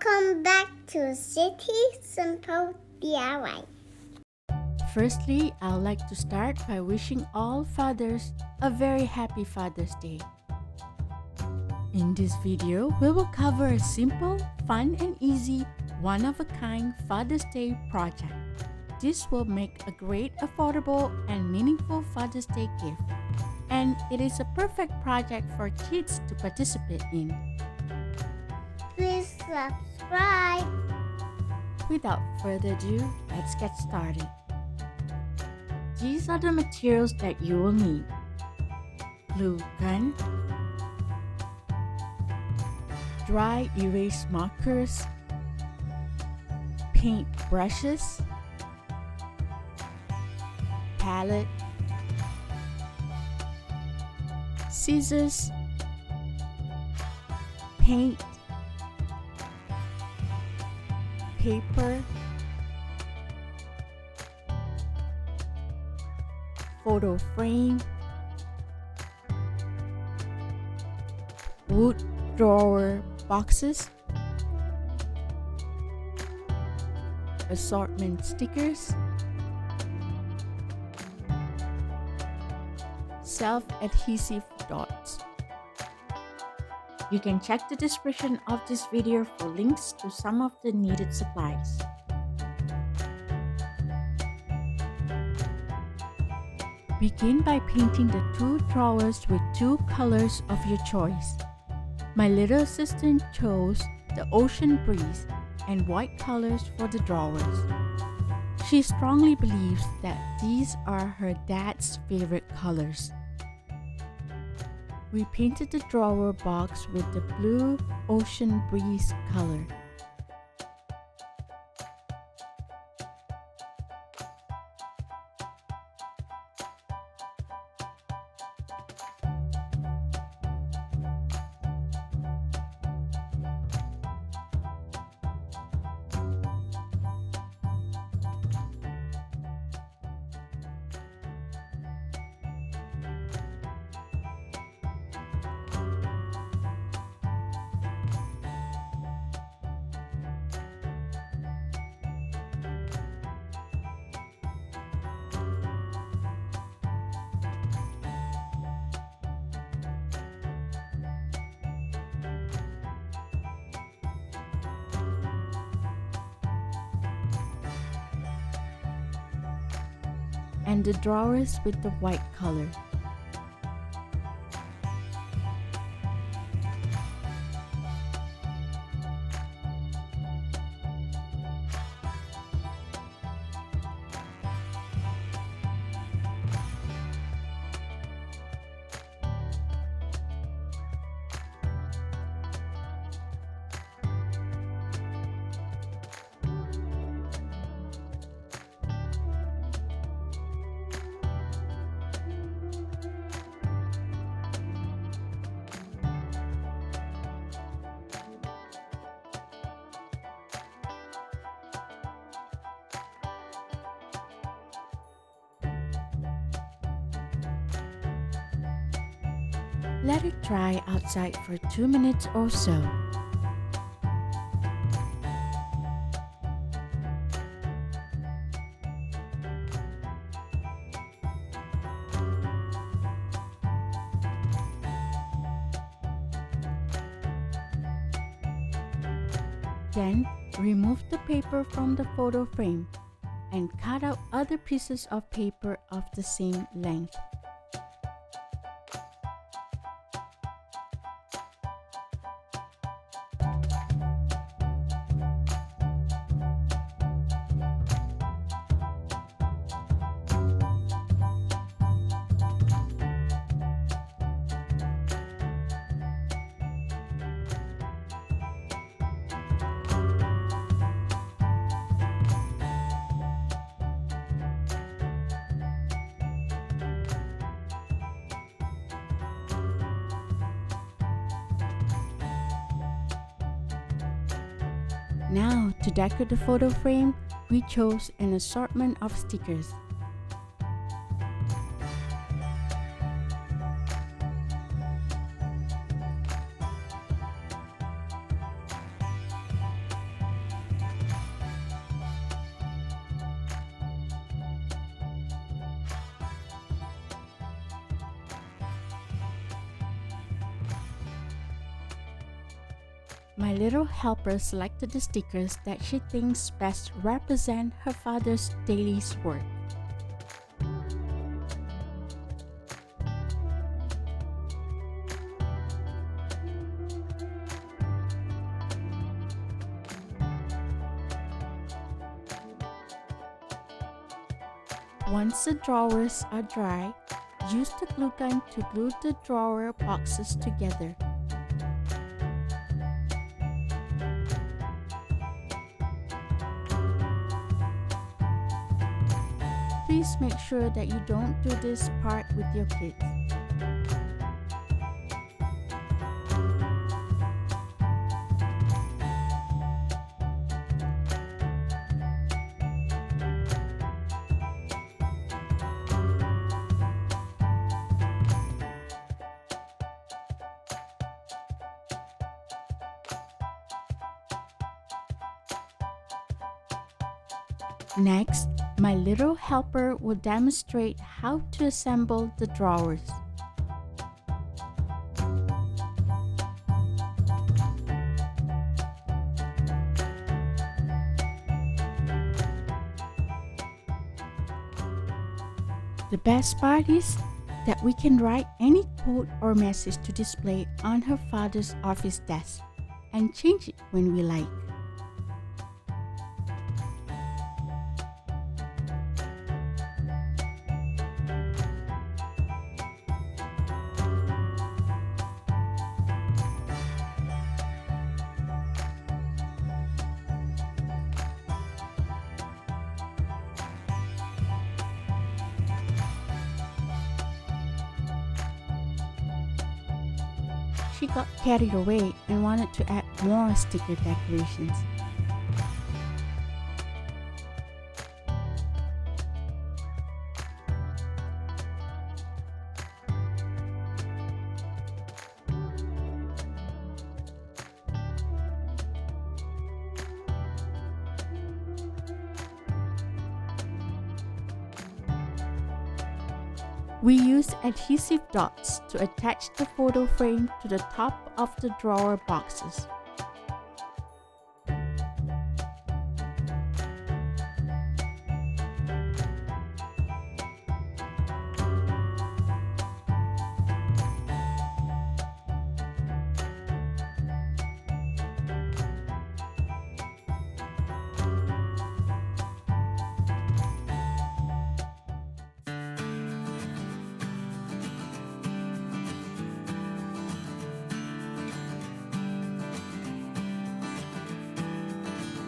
Welcome back to City Simple DIY. Firstly, I'd like to start by wishing all fathers a very happy Father's Day. In this video, we will cover a simple, fun and easy, one-of-a-kind Father's Day project. This will make a great, affordable and meaningful Father's Day gift. And it is a perfect project for kids to participate in. Please subscribe. Without further ado, let's get started. These are the materials that you will need: glue gun, dry erase markers, paint brushes, palette, scissors, paint, paper, photo frame, wood drawer boxes, assortment stickers, self-adhesive dots. You can check the description of this video for links to some of the needed supplies. Begin by painting the two drawers with two colors of your choice. My little assistant chose the ocean breeze and white colors for the drawers. She strongly believes that these are her dad's favorite colors. We painted the drawer box with the blue ocean breeze color. And the drawers with the white color. Let it dry outside for 2 minutes or so. Then, remove the paper from the photo frame and cut out other pieces of paper of the same length. Now, to decorate the photo frame, we chose an assortment of stickers. My little helper selected the stickers that she thinks best represent her father's daily work. Once the drawers are dry, use the glue gun to glue the drawer boxes together. Please make sure that you don't do this part with your kids. Next, my little helper will demonstrate how to assemble the drawers. The best part is that we can write any quote or message to display on her father's office desk and change it when we like. She got carried away and wanted to add more sticker decorations. We use adhesive dots to attach the photo frame to the top of the drawer boxes.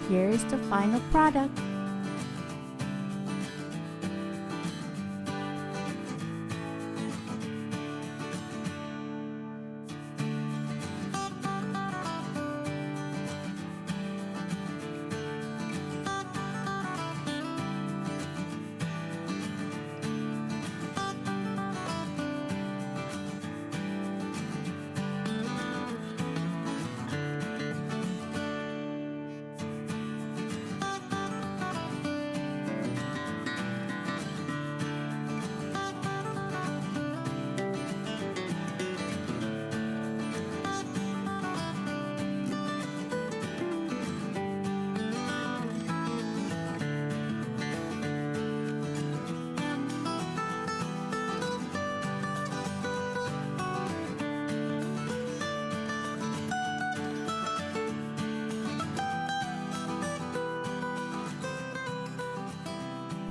Here is the final product.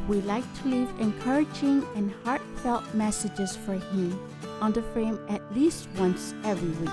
We like to leave encouraging and heartfelt messages for him on the frame at least once every week.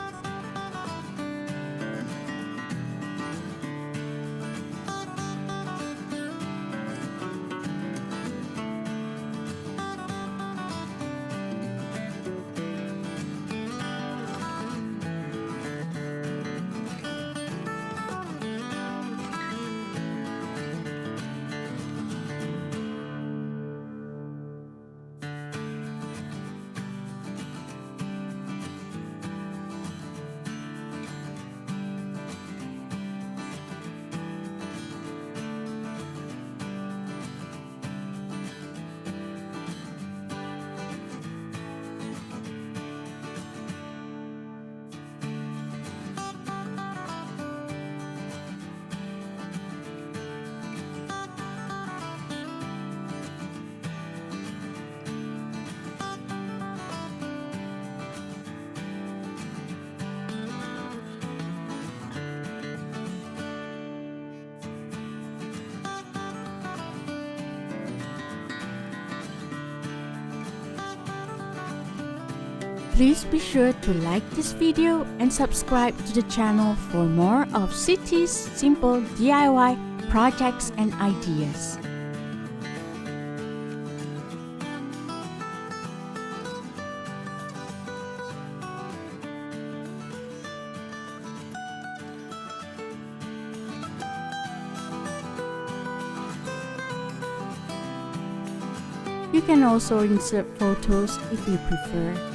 Please be sure to like this video and subscribe to the channel for more of City's simple DIY projects and ideas. You can also insert photos if you prefer.